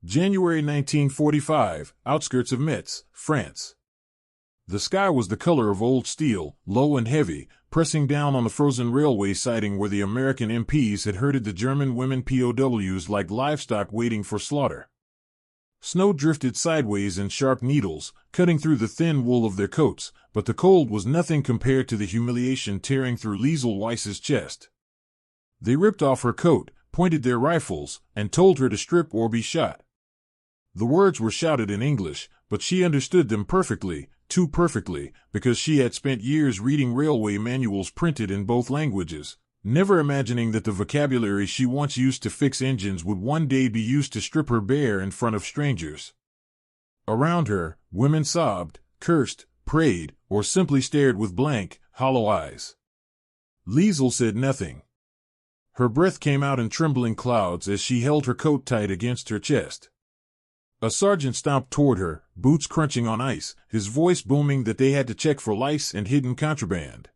January 1945, outskirts of Metz, France. The sky was the color of old steel, low and heavy, pressing down on the frozen railway siding where the American MPs had herded the German women POWs like livestock waiting for slaughter. Snow drifted sideways in sharp needles, cutting through the thin wool of their coats, but the cold was nothing compared to the humiliation tearing through Liesel Weiss's chest. They ripped off her coat, pointed their rifles, and told her to strip or be shot. The words were shouted in English, but she understood them perfectly, too perfectly, because she had spent years reading railway manuals printed in both languages, never imagining that the vocabulary she once used to fix engines would one day be used to strip her bare in front of strangers. Around her, women sobbed, cursed, prayed, or simply stared with blank, hollow eyes. Liesel said nothing. Her breath came out in trembling clouds as she held her coat tight against her chest. A sergeant stomped toward her, boots crunching on ice, his voice booming that they had to check for lice and hidden contraband.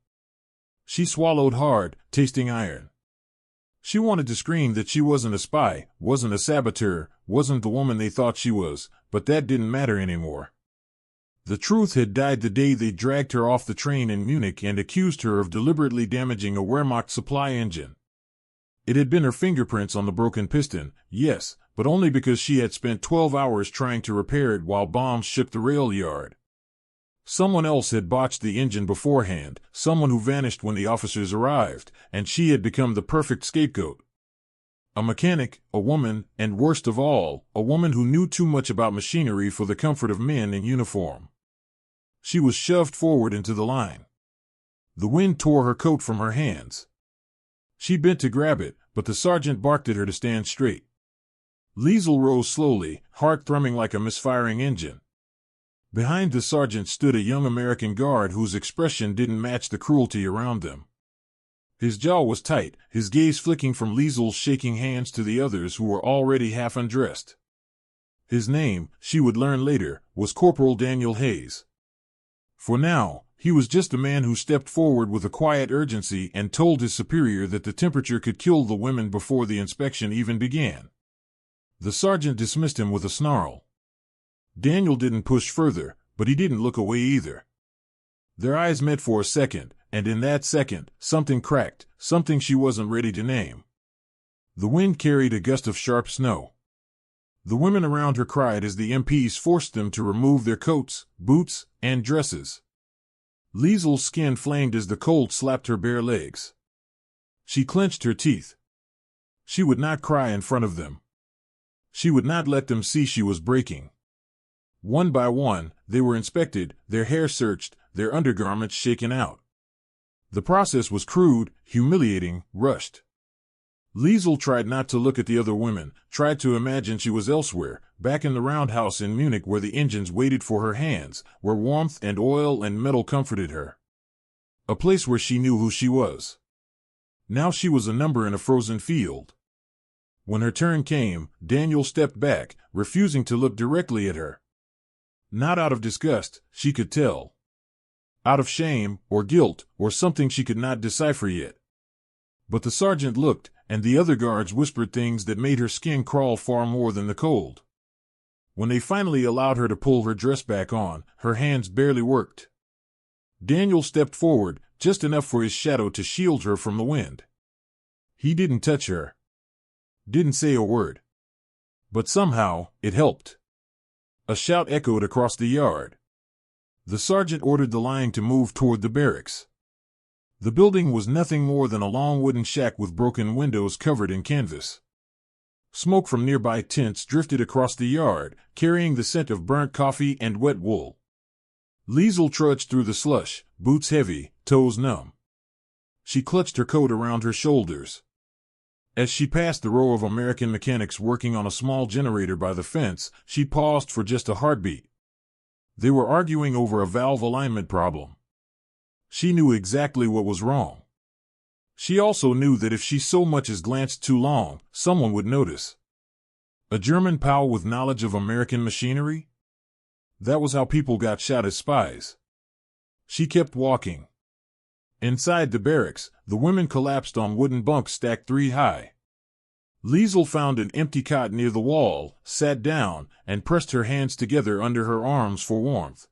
She swallowed hard, tasting iron. She wanted to scream that she wasn't a spy, wasn't a saboteur, wasn't the woman they thought she was, but that didn't matter anymore. The truth had died the day they dragged her off the train in Munich and accused her of deliberately damaging a Wehrmacht supply engine. It had been her fingerprints on the broken piston, yes, but only because she had spent 12 hours trying to repair it while bombs shook the rail yard. Someone else had botched the engine beforehand, someone who vanished when the officers arrived, and she had become the perfect scapegoat. A mechanic, a woman, and worst of all, a woman who knew too much about machinery for the comfort of men in uniform. She was shoved forward into the line. The wind tore her coat from her hands. She bent to grab it, but the sergeant barked at her to stand straight. Liesel rose slowly, heart thrumming like a misfiring engine. Behind the sergeant stood a young American guard whose expression didn't match the cruelty around them. His jaw was tight, his gaze flicking from Liesel's shaking hands to the others who were already half undressed. His name, she would learn later, was Corporal Daniel Hayes. For now, he was just a man who stepped forward with a quiet urgency and told his superior that the temperature could kill the women before the inspection even began. The sergeant dismissed him with a snarl. Daniel didn't push further, but he didn't look away either. Their eyes met for a second, and in that second, something cracked, something she wasn't ready to name. The wind carried a gust of sharp snow. The women around her cried as the MPs forced them to remove their coats, boots, and dresses. Liesel's skin flamed as the cold slapped her bare legs. She clenched her teeth. She would not cry in front of them. She would not let them see she was breaking. One by one, they were inspected, their hair searched, their undergarments shaken out. The process was crude, humiliating, rushed. Liesel tried not to look at the other women, tried to imagine she was elsewhere, back in the roundhouse in Munich where the engines waited for her hands, where warmth and oil and metal comforted her. A place where she knew who she was. Now she was a number in a frozen field. When her turn came, Daniel stepped back, refusing to look directly at her. Not out of disgust, she could tell. Out of shame, or guilt, or something she could not decipher yet. But the sergeant looked, and the other guards whispered things that made her skin crawl far more than the cold. When they finally allowed her to pull her dress back on, her hands barely worked. Daniel stepped forward, just enough for his shadow to shield her from the wind. He didn't touch her. Didn't say a word. But somehow, it helped. A shout echoed across the yard. The sergeant ordered the line to move toward the barracks. The building was nothing more than a long wooden shack with broken windows covered in canvas. Smoke from nearby tents drifted across the yard, carrying the scent of burnt coffee and wet wool. Liesel trudged through the slush, boots heavy, toes numb. She clutched her coat around her shoulders. As she passed the row of American mechanics working on a small generator by the fence, she paused for just a heartbeat. They were arguing over a valve alignment problem. She knew exactly what was wrong. She also knew that if she so much as glanced too long, someone would notice. A German POW with knowledge of American machinery? That was how people got shot as spies. She kept walking. Inside the barracks, the women collapsed on wooden bunks stacked 3 high. Liesel found an empty cot near the wall, sat down, and pressed her hands together under her arms for warmth.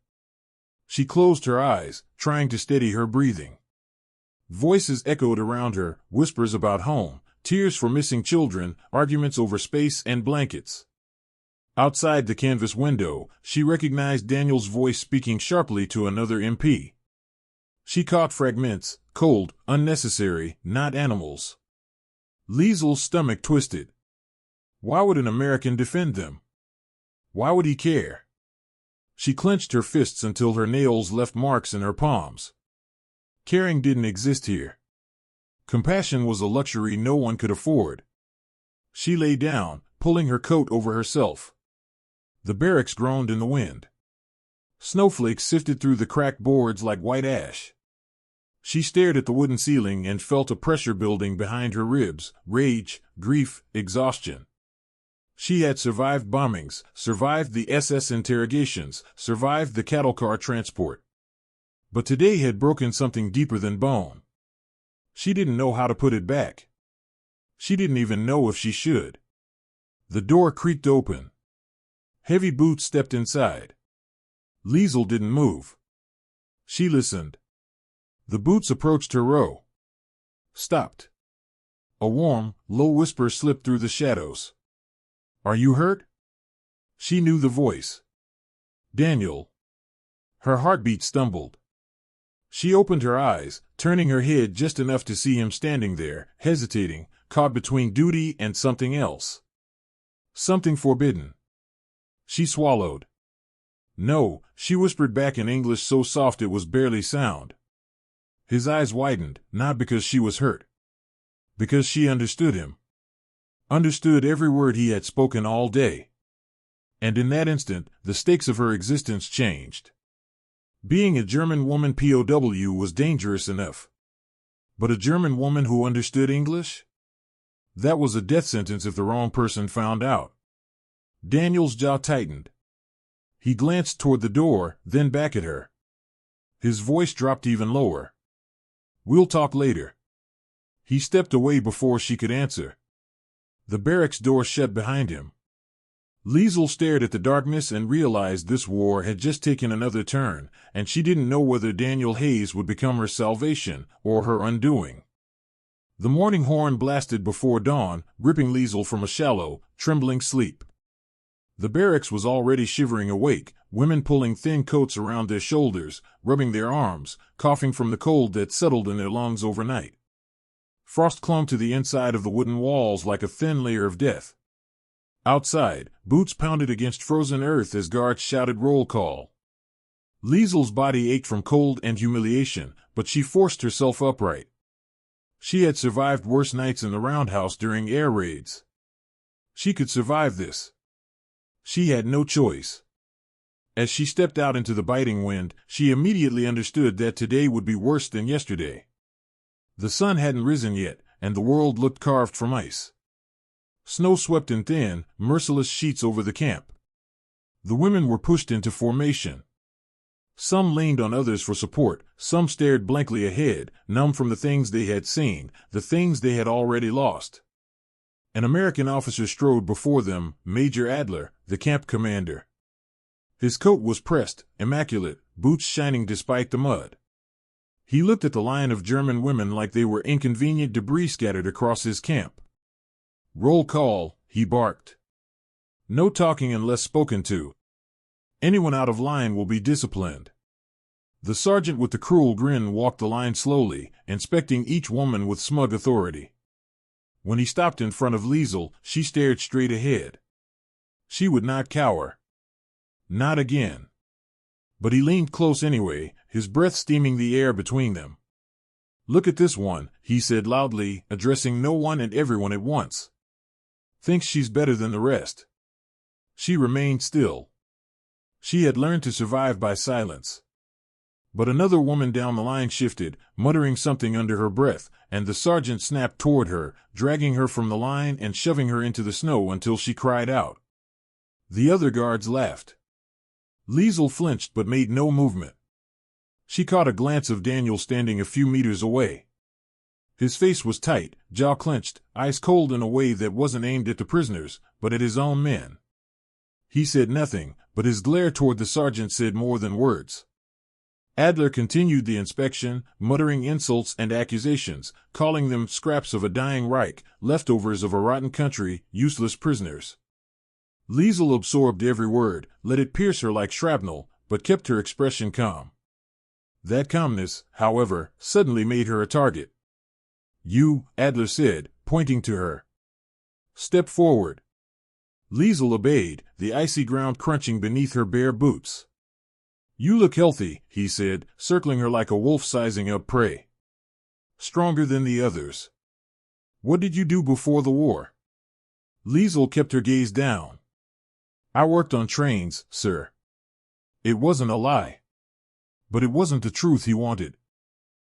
She closed her eyes, trying to steady her breathing. Voices echoed around her, whispers about home, tears for missing children, arguments over space and blankets. Outside the canvas window, she recognized Daniel's voice speaking sharply to another MP. She caught fragments, cold, unnecessary, not animals. Liesel's stomach twisted. Why would an American defend them? Why would he care? She clenched her fists until her nails left marks in her palms. Caring didn't exist here. Compassion was a luxury no one could afford. She lay down, pulling her coat over herself. The barracks groaned in the wind. Snowflakes sifted through the cracked boards like white ash. She stared at the wooden ceiling and felt a pressure building behind her ribs, rage, grief, exhaustion. She had survived bombings, survived the SS interrogations, survived the cattle car transport. But today had broken something deeper than bone. She didn't know how to put it back. She didn't even know if she should. The door creaked open. Heavy boots stepped inside. Liesel didn't move. She listened. The boots approached her row. Stopped. A warm, low whisper slipped through the shadows. Are you hurt? She knew the voice. Daniel. Her heartbeat stumbled. She opened her eyes, turning her head just enough to see him standing there, hesitating, caught between duty and something else. Something forbidden. She swallowed. No, she whispered back in English so soft it was barely sound. His eyes widened, not because she was hurt. Because she understood him. Understood every word he had spoken all day. And in that instant, the stakes of her existence changed. Being a German woman POW was dangerous enough. But a German woman who understood English? That was a death sentence if the wrong person found out. Daniel's jaw tightened. He glanced toward the door, then back at her. His voice dropped even lower. We'll talk later. He stepped away before she could answer. The barracks door shut behind him. Liesel stared at the darkness and realized this war had just taken another turn, and she didn't know whether Daniel Hayes would become her salvation or her undoing. The morning horn blasted before dawn, ripping Liesel from a shallow, trembling sleep. The barracks was already shivering awake, women pulling thin coats around their shoulders, rubbing their arms, coughing from the cold that settled in their lungs overnight. Frost clung to the inside of the wooden walls like a thin layer of death. Outside, boots pounded against frozen earth as guards shouted roll call. Liesel's body ached from cold and humiliation, but she forced herself upright. She had survived worse nights in the roundhouse during air raids. She could survive this. She had no choice. As she stepped out into the biting wind, she immediately understood that today would be worse than yesterday. The sun hadn't risen yet, and the world looked carved from ice. Snow swept in thin, merciless sheets over the camp. The women were pushed into formation. Some leaned on others for support, some stared blankly ahead, numb from the things they had seen, the things they had already lost. An American officer strode before them, Major Adler, the camp commander. His coat was pressed, immaculate, boots shining despite the mud. He looked at the line of German women like they were inconvenient debris scattered across his camp. Roll call, he barked. No talking unless spoken to. Anyone out of line will be disciplined. The sergeant with the cruel grin walked the line slowly, inspecting each woman with smug authority. When he stopped in front of Liesel, she stared straight ahead. She would not cower. Not again. But he leaned close anyway, his breath steaming the air between them. Look at this one, he said loudly, addressing no one and everyone at once. Thinks she's better than the rest. She remained still. She had learned to survive by silence. But another woman down the line shifted, muttering something under her breath, and the sergeant snapped toward her, dragging her from the line and shoving her into the snow until she cried out. The other guards laughed. Liesel flinched but made no movement. She caught a glance of Daniel standing a few meters away. His face was tight, jaw clenched, ice cold in a way that wasn't aimed at the prisoners, but at his own men. He said nothing, but his glare toward the sergeant said more than words. Adler continued the inspection, muttering insults and accusations, calling them scraps of a dying Reich, leftovers of a rotten country, useless prisoners. Liesel absorbed every word, let it pierce her like shrapnel, but kept her expression calm. That calmness, however, suddenly made her a target. "You," Adler said, pointing to her. "Step forward." Liesel obeyed, the icy ground crunching beneath her bare boots. "You look healthy," he said, circling her like a wolf sizing up prey. "Stronger than the others. What did you do before the war?" Liesel kept her gaze down. "I worked on trains, sir." It wasn't a lie. But it wasn't the truth he wanted.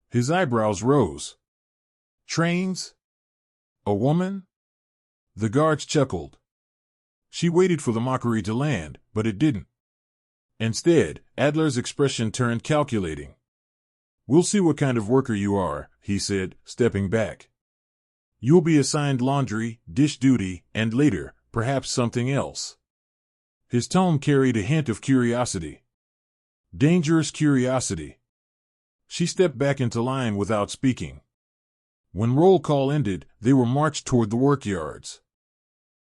His eyebrows rose. "Trains? A woman?" The guards chuckled. She waited for the mockery to land, but it didn't. Instead, Adler's expression turned calculating. "We'll see what kind of worker you are," he said, stepping back. "You'll be assigned laundry, dish duty, and later, perhaps something else." His tone carried a hint of curiosity. Dangerous curiosity. She stepped back into line without speaking. When roll call ended, they were marched toward the workyards.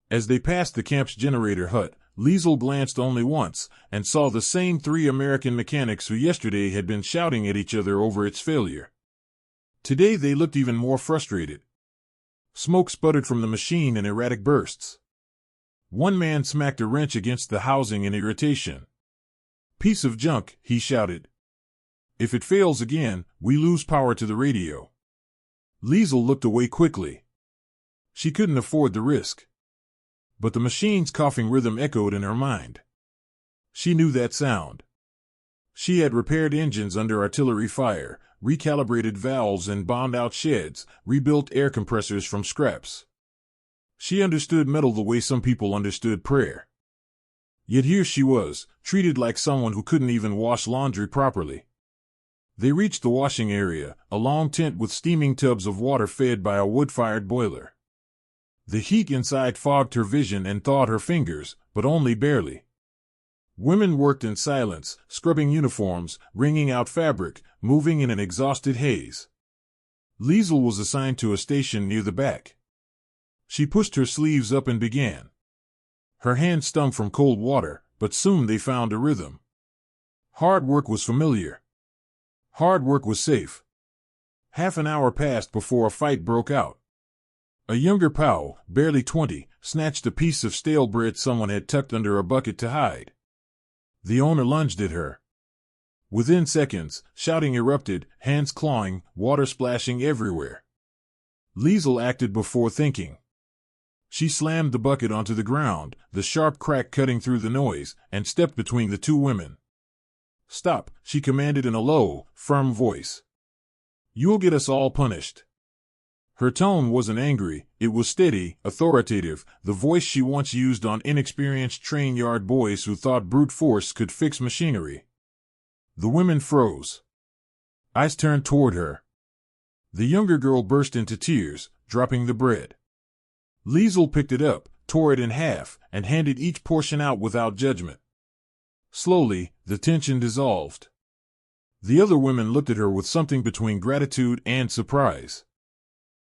As they passed the camp's generator hut, Liesel glanced only once, and saw the same 3 American mechanics who yesterday had been shouting at each other over its failure. Today they looked even more frustrated. Smoke sputtered from the machine in erratic bursts. One man smacked a wrench against the housing in irritation. "Piece of junk," he shouted. "If it fails again, we lose power to the radio." Liesel looked away quickly. She couldn't afford the risk. But the machine's coughing rhythm echoed in her mind. She knew that sound. She had repaired engines under artillery fire, recalibrated valves and bombed out sheds, rebuilt air compressors from scraps. She understood metal the way some people understood prayer. Yet here she was, treated like someone who couldn't even wash laundry properly. They reached the washing area, a long tent with steaming tubs of water fed by a wood-fired boiler. The heat inside fogged her vision and thawed her fingers, but only barely. Women worked in silence, scrubbing uniforms, wringing out fabric, moving in an exhausted haze. Liesel was assigned to a station near the back. She pushed her sleeves up and began. Her hands stung from cold water, but soon they found a rhythm. Hard work was familiar. Hard work was safe. Half an hour passed before a fight broke out. A younger POW, barely 20, snatched a piece of stale bread someone had tucked under a bucket to hide. The owner lunged at her. Within seconds, shouting erupted, hands clawing, water splashing everywhere. Liesel acted before thinking. She slammed the bucket onto the ground, the sharp crack cutting through the noise, and stepped between the 2 women. "Stop," she commanded in a low, firm voice. "You'll get us all punished." Her tone wasn't angry, it was steady, authoritative, the voice she once used on inexperienced train yard boys who thought brute force could fix machinery. The women froze. Eyes turned toward her. The younger girl burst into tears, dropping the bread. Liesel picked it up, tore it in half, and handed each portion out without judgment. Slowly, the tension dissolved. The other women looked at her with something between gratitude and surprise.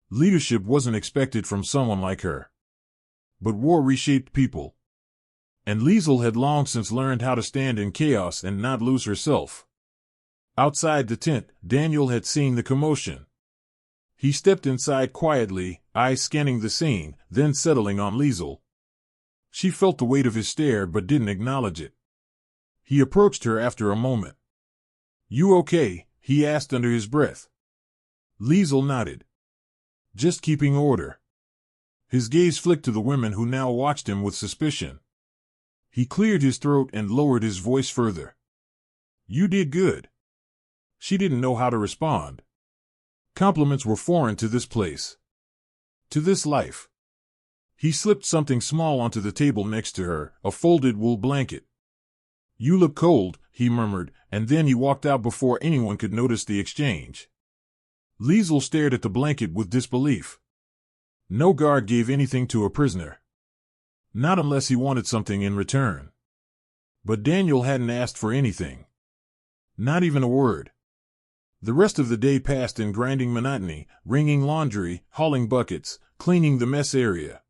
Leadership wasn't expected from someone like her. But war reshaped people. And Liesel had long since learned how to stand in chaos and not lose herself. Outside the tent, Daniel had seen the commotion. He stepped inside quietly, eyes scanning the scene, then settling on Liesel. She felt the weight of his stare but didn't acknowledge it. He approached her after a moment. "You okay?" he asked under his breath. Liesel nodded. "Just keeping order." His gaze flicked to the women who now watched him with suspicion. He cleared his throat and lowered his voice further. "You did good." She didn't know how to respond. Compliments were foreign to this place. To this life. He slipped something small onto the table next to her, a folded wool blanket. "You look cold," he murmured, and then he walked out before anyone could notice the exchange. Liesel stared at the blanket with disbelief. No guard gave anything to a prisoner. Not unless he wanted something in return. But Daniel hadn't asked for anything. Not even a word. The rest of the day passed in grinding monotony, wringing laundry, hauling buckets, cleaning the mess area.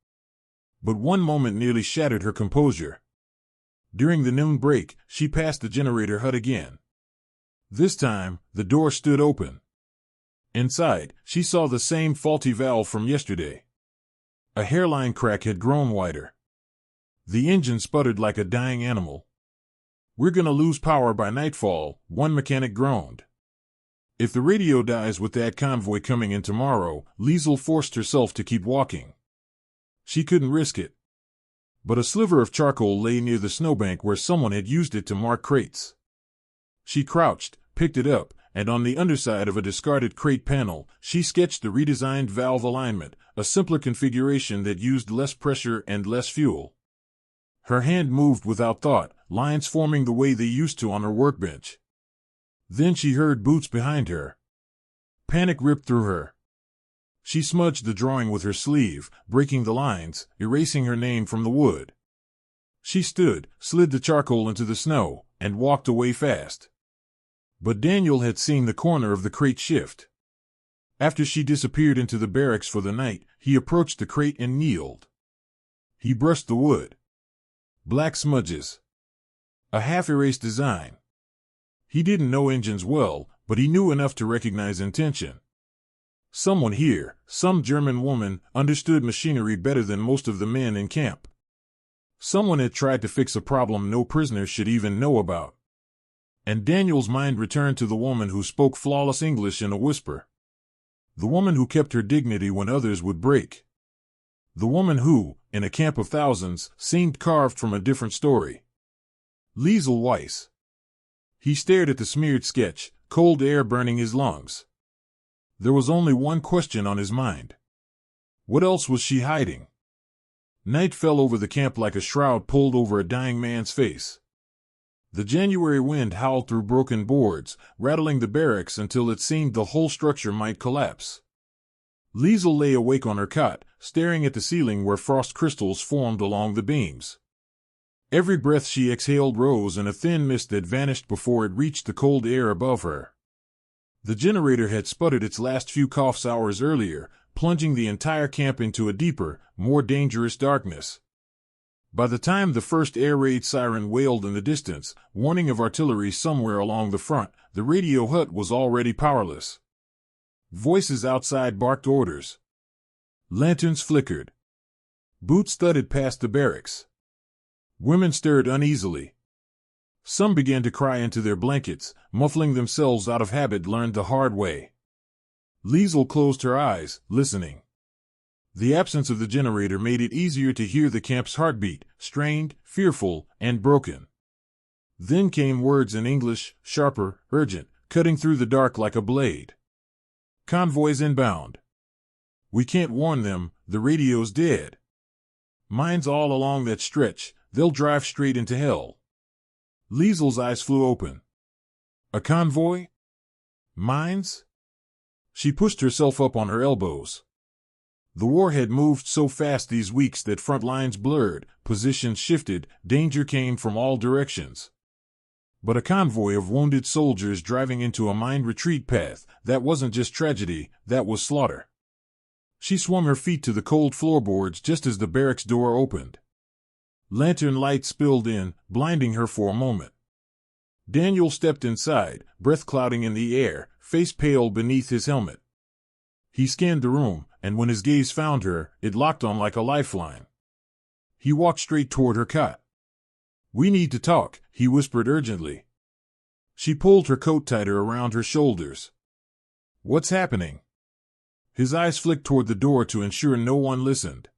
But one moment nearly shattered her composure. During the noon break, she passed the generator hut again. This time, the door stood open. Inside, she saw the same faulty valve from yesterday. A hairline crack had grown wider. The engine sputtered like a dying animal. "We're gonna lose power by nightfall," one mechanic groaned. If the radio dies with that convoy coming in tomorrow, Liesel forced herself to keep walking. She couldn't risk it. But a sliver of charcoal lay near the snowbank where someone had used it to mark crates. She crouched, picked it up, and on the underside of a discarded crate panel, she sketched the redesigned valve alignment, a simpler configuration that used less pressure and less fuel. Her hand moved without thought, lines forming the way they used to on her workbench. Then she heard boots behind her. Panic ripped through her. She smudged the drawing with her sleeve, breaking the lines, erasing her name from the wood. She stood, slid the charcoal into the snow, and walked away fast. But Daniel had seen the corner of the crate shift. After she disappeared into the barracks for the night, he approached the crate and kneeled. He brushed the wood. Black smudges. A half-erased design. He didn't know engines well, but he knew enough to recognize intention. Someone here, some German woman, understood machinery better than most of the men in camp. Someone had tried to fix a problem no prisoner should even know about. And Daniel's mind returned to the woman who spoke flawless English in a whisper. The woman who kept her dignity when others would break. The woman who, in a camp of thousands, seemed carved from a different story. Liesel Weiss. He stared at the smeared sketch, cold air burning his lungs. There was only one question on his mind. What else was she hiding? Night fell over the camp like a shroud pulled over a dying man's face. The January wind howled through broken boards, rattling the barracks until it seemed the whole structure might collapse. Liesel lay awake on her cot, staring at the ceiling where frost crystals formed along the beams. Every breath she exhaled rose in a thin mist that vanished before it reached the cold air above her. The generator had sputtered its last few coughs hours earlier, plunging the entire camp into a deeper, more dangerous darkness. By the time the first air raid siren wailed in the distance, warning of artillery somewhere along the front, the radio hut was already powerless. Voices outside barked orders. Lanterns flickered. Boots thudded past the barracks. Women stirred uneasily. Some began to cry into their blankets, muffling themselves out of habit learned the hard way. Liesel closed her eyes, listening. The absence of the generator made it easier to hear the camp's heartbeat, strained, fearful, and broken. Then came words in English, sharper, urgent, cutting through the dark like a blade. Convoys inbound. We can't warn them, the radio's dead. Mines all along that stretch, they'll drive straight into hell. Liesel's eyes flew open. A convoy? Mines? She pushed herself up on her elbows. The war had moved so fast these weeks that front lines blurred, positions shifted, danger came from all directions. But a convoy of wounded soldiers driving into a mine retreat path, that wasn't just tragedy, that was slaughter. She swung her feet to the cold floorboards just as the barracks door opened. Lantern light spilled in, blinding her for a moment. Daniel stepped inside, breath clouding in the air, face pale beneath his helmet. He scanned the room, and when his gaze found her, it locked on like a lifeline. He walked straight toward her cot. "We need to talk," he whispered urgently. She pulled her coat tighter around her shoulders. "What's happening?" His eyes flicked toward the door to ensure no one listened.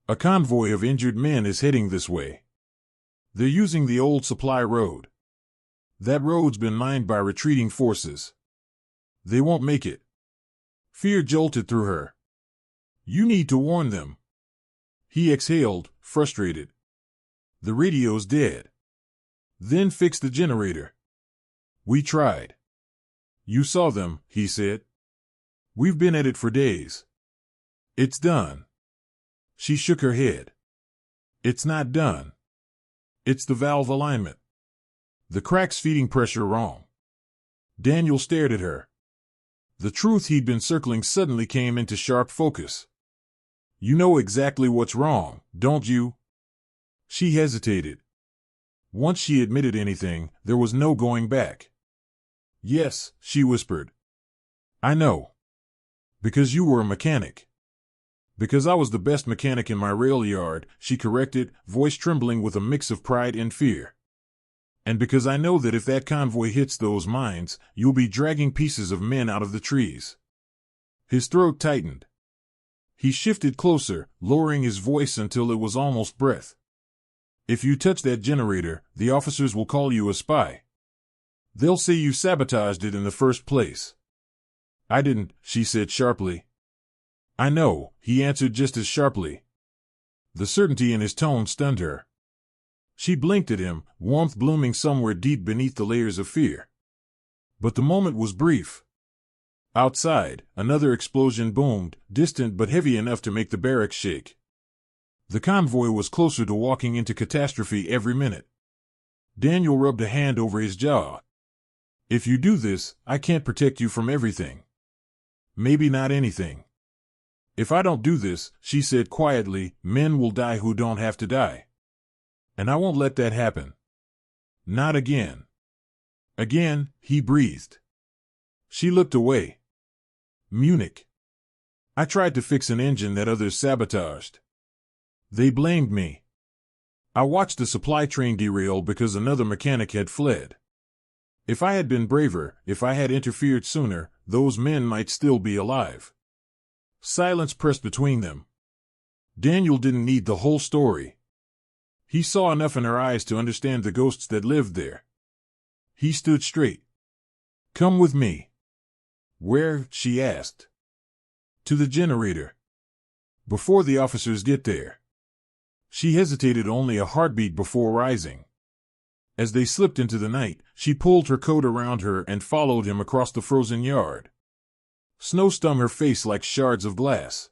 "A convoy of injured men is heading this way. They're using the old supply road. That road's been mined by retreating forces. They won't make it." Fear jolted through her. "You need to warn them." He exhaled, frustrated. "The radio's dead." "Then fix the generator." "We tried." "You saw them," he said. We've been at it for days. It's done. She shook her head. It's not done. It's the valve alignment. The crack's feeding pressure wrong. Daniel stared at her. The truth he'd been circling suddenly came into sharp focus. You know exactly what's wrong, don't you? She hesitated. Once she admitted anything, there was no going back. Yes, she whispered. I know. Because you were a mechanic. Because I was the best mechanic in my rail yard, she corrected, voice trembling with a mix of pride and fear. And because I know that if that convoy hits those mines, you'll be dragging pieces of men out of the trees. His throat tightened. He shifted closer, lowering his voice until it was almost breath. If you touch that generator, the officers will call you a spy. They'll say you sabotaged it in the first place. I didn't, she said sharply. I know, he answered just as sharply. The certainty in his tone stunned her. She blinked at him, warmth blooming somewhere deep beneath the layers of fear. But the moment was brief. Outside, another explosion boomed, distant but heavy enough to make the barracks shake. The convoy was closer to walking into catastrophe every minute. Daniel rubbed a hand over his jaw. If you do this, I can't protect you from everything. Maybe not anything. If I don't do this, she said quietly, men will die who don't have to die. And I won't let that happen. Not again. Again, he breathed. She looked away. Munich. I tried to fix an engine that others sabotaged. They blamed me. I watched the supply train derail because another mechanic had fled. If I had been braver, if I had interfered sooner, those men might still be alive. Silence pressed between them. Daniel didn't need the whole story. He saw enough in her eyes to understand the ghosts that lived there. He stood straight. Come with me. Where? She asked. To the generator. Before the officers get there. She hesitated only a heartbeat before rising. As they slipped into the night, she pulled her coat around her and followed him across the frozen yard. Snow stung her face like shards of glass.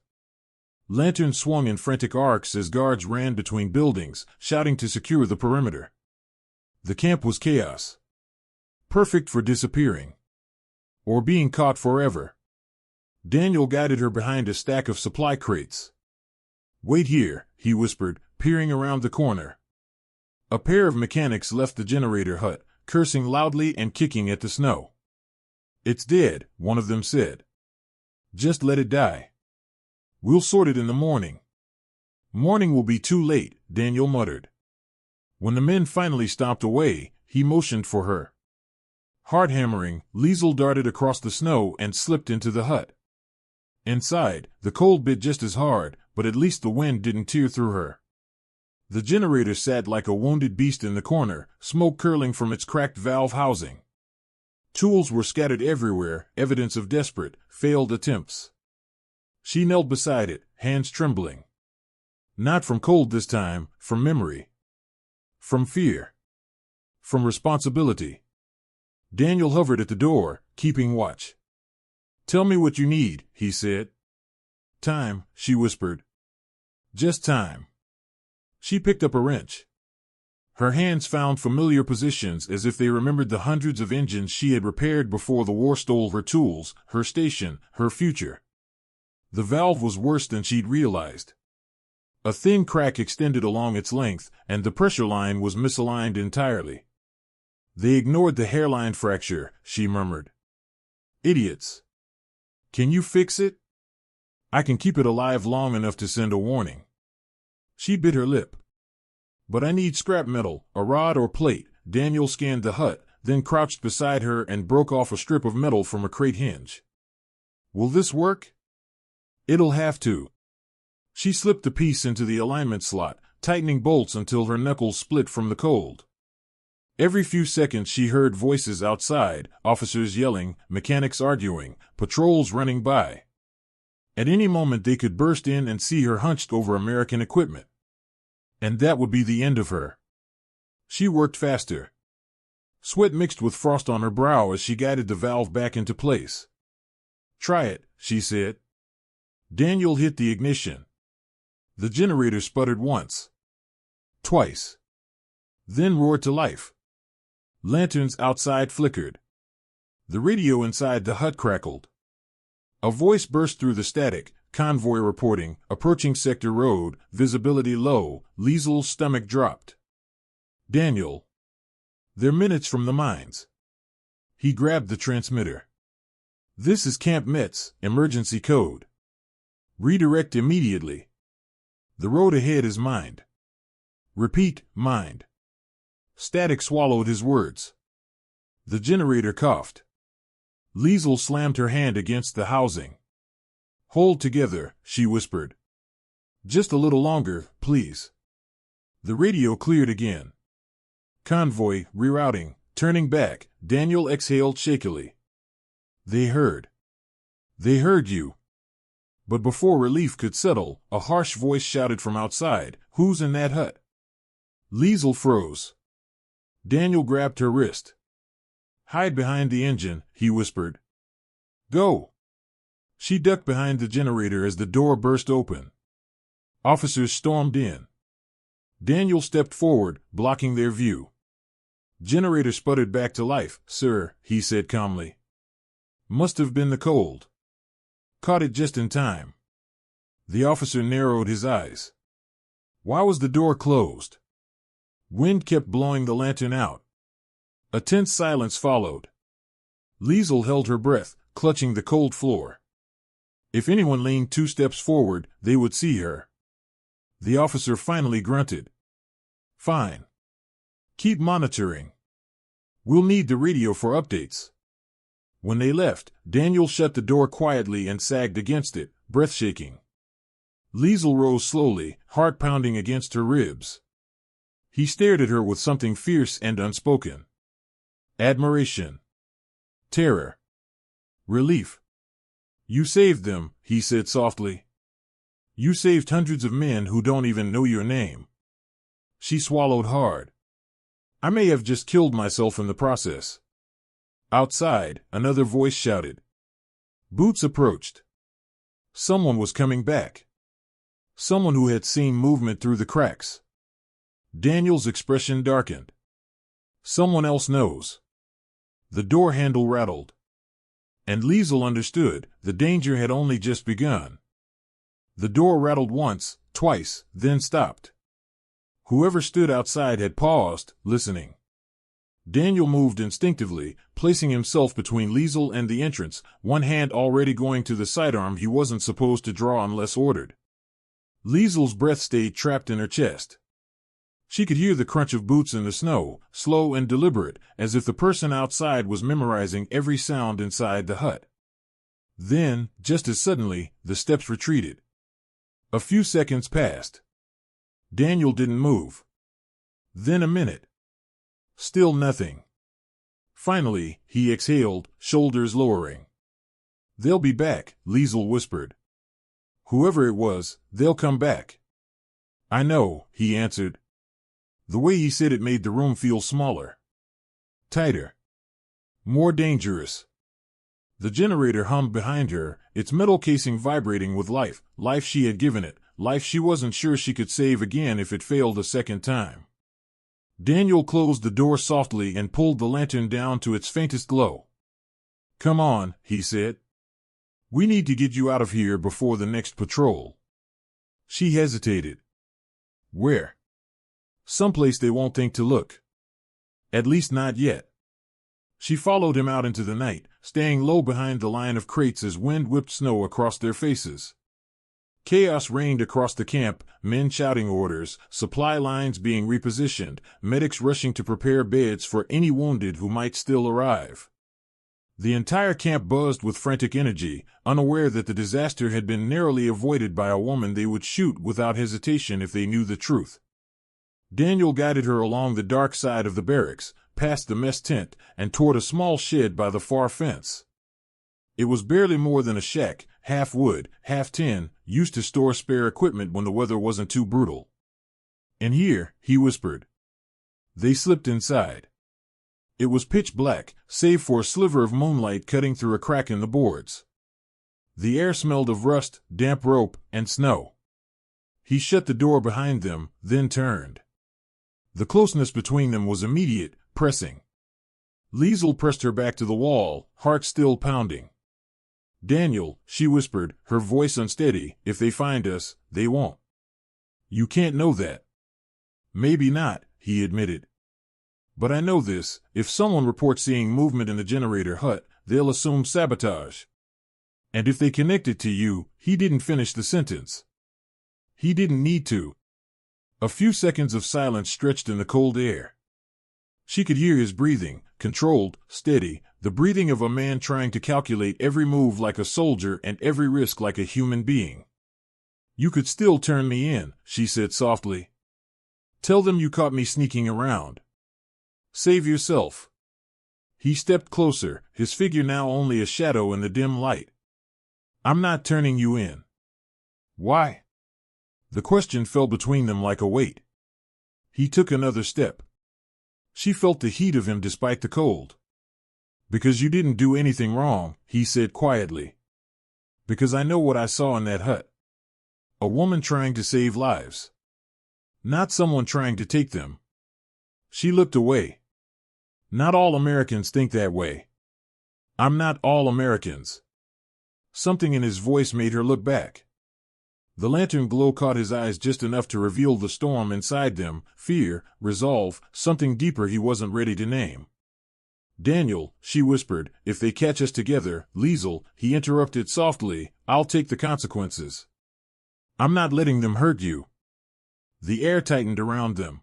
Lanterns swung in frantic arcs as guards ran between buildings, shouting to secure the perimeter. The camp was chaos. Perfect for disappearing. Or being caught forever. Daniel guided her behind a stack of supply crates. Wait here, he whispered, peering around the corner. A pair of mechanics left the generator hut, cursing loudly and kicking at the snow. It's dead, one of them said. Just let it die. We'll sort it in the morning. Morning will be too late, Daniel muttered. When the men finally stopped away, he motioned for her. Hard hammering, Liesel darted across the snow and slipped into the hut. Inside, the cold bit just as hard, but at least the wind didn't tear through her. The generator sat like a wounded beast in the corner, smoke curling from its cracked valve housing. Tools were scattered everywhere, evidence of desperate, failed attempts. She knelt beside it, hands trembling. Not from cold this time, from memory. From fear. From responsibility. Daniel hovered at the door, keeping watch. Tell me what you need, he said. Time, she whispered. Just time. She picked up a wrench. Her hands found familiar positions as if they remembered the hundreds of engines she had repaired before the war stole her tools, her station, her future. The valve was worse than she'd realized. A thin crack extended along its length, and the pressure line was misaligned entirely. They ignored the hairline fracture, she murmured. Idiots. Can you fix it? I can keep it alive long enough to send a warning. She bit her lip. But I need scrap metal, a rod or plate. Daniel scanned the hut, then crouched beside her and broke off a strip of metal from a crate hinge. Will this work? It'll have to. She slipped the piece into the alignment slot, tightening bolts until her knuckles split from the cold. Every few seconds she heard voices outside, officers yelling, mechanics arguing, patrols running by. At any moment they could burst in and see her hunched over American equipment. And that would be the end of her. She worked faster. Sweat mixed with frost on her brow as she guided the valve back into place. Try it, she said. Daniel hit the ignition. The generator sputtered once. Twice. Then roared to life. Lanterns outside flickered. The radio inside the hut crackled. A voice burst through the static, convoy reporting, approaching sector road, visibility low. Liesel's stomach dropped. Daniel. They're minutes from the mines. He grabbed the transmitter. This is Camp Metz, emergency code. Redirect immediately. The road ahead is mined. Repeat, mined. Static swallowed his words. The generator coughed. Liesel slammed her hand against the housing. Hold together, she whispered. Just a little longer, please. The radio cleared again. Convoy, rerouting, turning back. Daniel exhaled shakily. They heard. They heard you. But before relief could settle, a harsh voice shouted from outside, Who's in that hut? Liesel froze. Daniel grabbed her wrist. Hide behind the engine, he whispered. Go. She ducked behind the generator as the door burst open. Officers stormed in. Daniel stepped forward, blocking their view. Generator sputtered back to life, sir, he said calmly. Must have been the cold. Caught it just in time. The officer narrowed his eyes. Why was the door closed? Wind kept blowing the lantern out. A tense silence followed. Liesel held her breath, clutching the cold floor. If anyone leaned 2 steps forward, they would see her. The officer finally grunted. Fine. Keep monitoring. We'll need the radio for updates. When they left, Daniel shut the door quietly and sagged against it, breath shaking. Liesel rose slowly, heart pounding against her ribs. He stared at her with something fierce and unspoken. Admiration. Terror. Relief. You saved them, he said softly. You saved hundreds of men who don't even know your name. She swallowed hard. I may have just killed myself in the process. Outside, another voice shouted. Boots approached. Someone was coming back. Someone who had seen movement through the cracks. Daniel's expression darkened. Someone else knows. The door handle rattled. And Liesel understood, the danger had only just begun. The door rattled once, twice, then stopped. Whoever stood outside had paused, listening. Daniel moved instinctively, placing himself between Liesel and the entrance, one hand already going to the sidearm he wasn't supposed to draw unless ordered. Liesel's breath stayed trapped in her chest. She could hear the crunch of boots in the snow, slow and deliberate, as if the person outside was memorizing every sound inside the hut. Then, just as suddenly, the steps retreated. A few seconds passed. Daniel didn't move. Then a minute. Still nothing. Finally, he exhaled, shoulders lowering. They'll be back, Liesel whispered. Whoever it was, they'll come back. I know, he answered. The way he said it made the room feel smaller. Tighter. More dangerous. The generator hummed behind her, its metal casing vibrating with life, life she had given it, life she wasn't sure she could save again if it failed a second time. Daniel closed the door softly and pulled the lantern down to its faintest glow. Come on, he said. We need to get you out of here before the next patrol. She hesitated. Where? Someplace they won't think to look. At least not yet. She followed him out into the night, staying low behind the line of crates as wind whipped snow across their faces. Chaos reigned across the camp, men shouting orders, supply lines being repositioned, medics rushing to prepare beds for any wounded who might still arrive. The entire camp buzzed with frantic energy, unaware that the disaster had been narrowly avoided by a woman they would shoot without hesitation if they knew the truth. Daniel guided her along the dark side of the barracks, past the mess tent, and toward a small shed by the far fence. It was barely more than a shack, half wood, half tin, used to store spare equipment when the weather wasn't too brutal. In here, he whispered. They slipped inside. It was pitch black, save for a sliver of moonlight cutting through a crack in the boards. The air smelled of rust, damp rope, and snow. He shut the door behind them, then turned. The closeness between them was immediate, pressing. Liesel pressed her back to the wall, heart still pounding. "Daniel," she whispered, her voice unsteady, "if they find us, they won't." "You can't know that." "Maybe not," he admitted. "But I know this, if someone reports seeing movement in the generator hut, they'll assume sabotage. And if they connect it to you," he didn't finish the sentence. He didn't need to. A few seconds of silence stretched in the cold air. She could hear his breathing, controlled, steady, the breathing of a man trying to calculate every move like a soldier and every risk like a human being. "You could still turn me in," she said softly. "Tell them you caught me sneaking around. Save yourself." He stepped closer, his figure now only a shadow in the dim light. "I'm not turning you in." "Why?" The question fell between them like a weight. He took another step. She felt the heat of him despite the cold. "Because you didn't do anything wrong," he said quietly. "Because I know what I saw in that hut. A woman trying to save lives. Not someone trying to take them." She looked away. "Not all Americans think that way. I'm not all Americans." Something in his voice made her look back. The lantern glow caught his eyes just enough to reveal the storm inside them, fear, resolve, something deeper he wasn't ready to name. "Daniel," she whispered, "if they catch us together." "Liesel," he interrupted softly, "I'll take the consequences. I'm not letting them hurt you." The air tightened around them.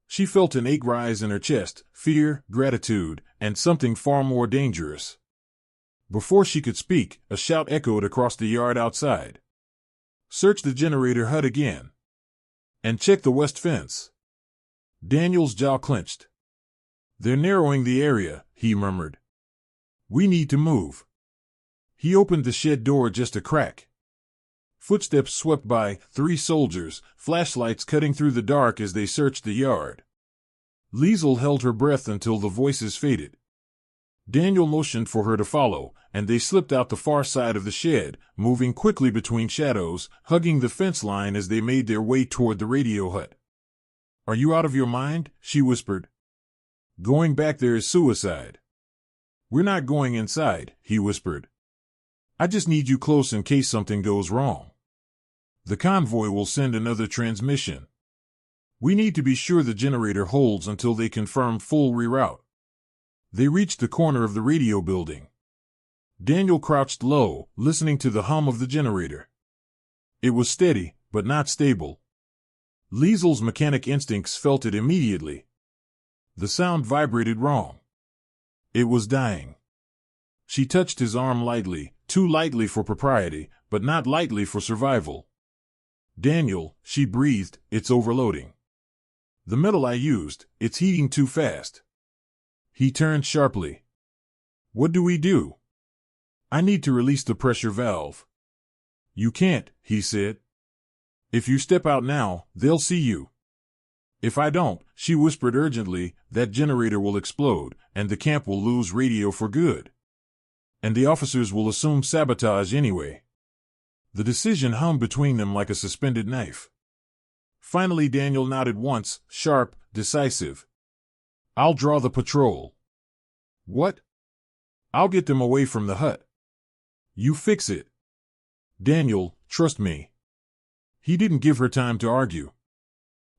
She felt an ache rise in her chest, fear, gratitude, and something far more dangerous. Before she could speak, a shout echoed across the yard outside. "Search the generator hut again. And check the west fence." Daniel's jaw clenched. "They're narrowing the area," he murmured. "We need to move." He opened the shed door just a crack. Footsteps swept by, 3 soldiers, flashlights cutting through the dark as they searched the yard. Liesel held her breath until the voices faded. Daniel motioned for her to follow, and they slipped out the far side of the shed, moving quickly between shadows, hugging the fence line as they made their way toward the radio hut. "Are you out of your mind?" she whispered. "Going back there is suicide." "We're not going inside," he whispered. "I just need you close in case something goes wrong. The convoy will send another transmission. We need to be sure the generator holds until they confirm full reroute." They reached the corner of the radio building. Daniel crouched low, listening to the hum of the generator. It was steady, but not stable. Liesel's mechanic instincts felt it immediately. The sound vibrated wrong. It was dying. She touched his arm lightly, too lightly for propriety, but not lightly for survival. "Daniel," she breathed, "it's overloading. The metal I used, it's heating too fast." He turned sharply. "What do we do?" "I need to release the pressure valve." "You can't," he said. "If you step out now, they'll see you." "If I don't," she whispered urgently, "that generator will explode, and the camp will lose radio for good. And the officers will assume sabotage anyway." The decision hummed between them like a suspended knife. Finally Daniel nodded once, sharp, decisive. "I'll draw the patrol." "What?" "I'll get them away from the hut." "You fix it." "Daniel, trust me." He didn't give her time to argue.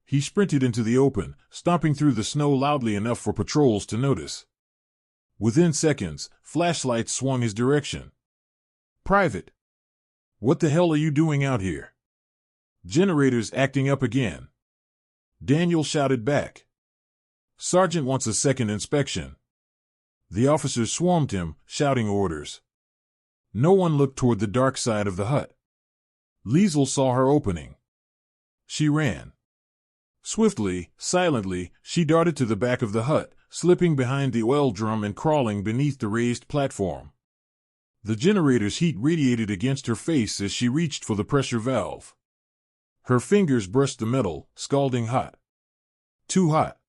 He sprinted into the open, stomping through the snow loudly enough for patrols to notice. Within seconds, flashlights swung his direction. "Private. What the hell are you doing out here?" "Generator's acting up again." Daniel shouted back. "Sergeant wants a second inspection." The officers swarmed him, shouting orders. No one looked toward the dark side of the hut. Liesel saw her opening. She ran. Swiftly, silently, she darted to the back of the hut, slipping behind the oil drum and crawling beneath the raised platform. The generator's heat radiated against her face as she reached for the pressure valve. Her fingers brushed the metal, scalding hot. Too hot.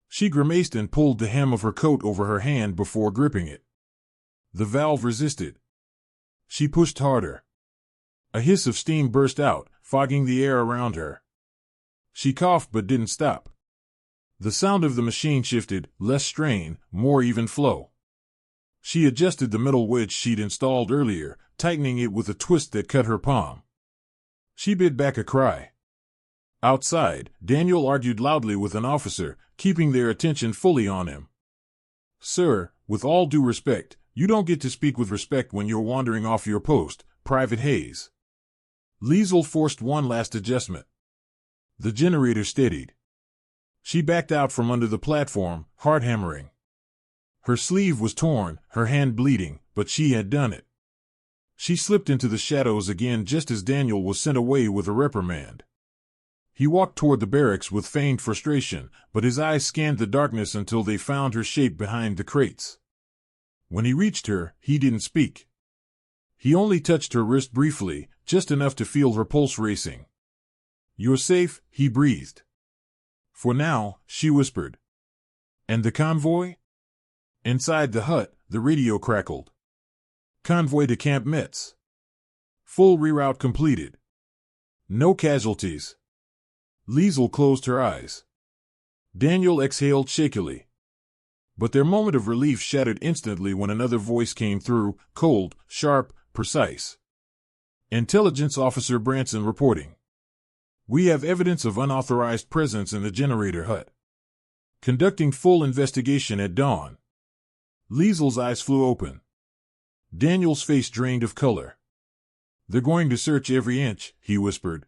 She grimaced and pulled the hem of her coat over her hand before gripping it. The valve resisted. She pushed harder. A hiss of steam burst out, fogging the air around her. She coughed but didn't stop. The sound of the machine shifted, less strain, more even flow. She adjusted the metal wedge she'd installed earlier, tightening it with a twist that cut her palm. She bit back a cry. Outside, Daniel argued loudly with an officer, keeping their attention fully on him. "Sir, with all due respect, you don't get to speak with respect when you're wandering off your post, Private Hayes." Liesel forced one last adjustment. The generator steadied. She backed out from under the platform, heart hammering. Her sleeve was torn, her hand bleeding, but she had done it. She slipped into the shadows again just as Daniel was sent away with a reprimand. He walked toward the barracks with feigned frustration, but his eyes scanned the darkness until they found her shape behind the crates. When he reached her, he didn't speak. He only touched her wrist briefly, just enough to feel her pulse racing. "You're safe," he breathed. "For now," she whispered. "And the convoy?" Inside the hut, the radio crackled. "Convoy to Camp Metz. Full reroute completed. No casualties." Liesel closed her eyes. Daniel exhaled shakily. But their moment of relief shattered instantly when another voice came through, cold, sharp, precise. "Intelligence Officer Branson reporting. We have evidence of unauthorized presence in the generator hut. Conducting full investigation at dawn." Liesel's eyes flew open. Daniel's face drained of color. "They're going to search every inch," he whispered.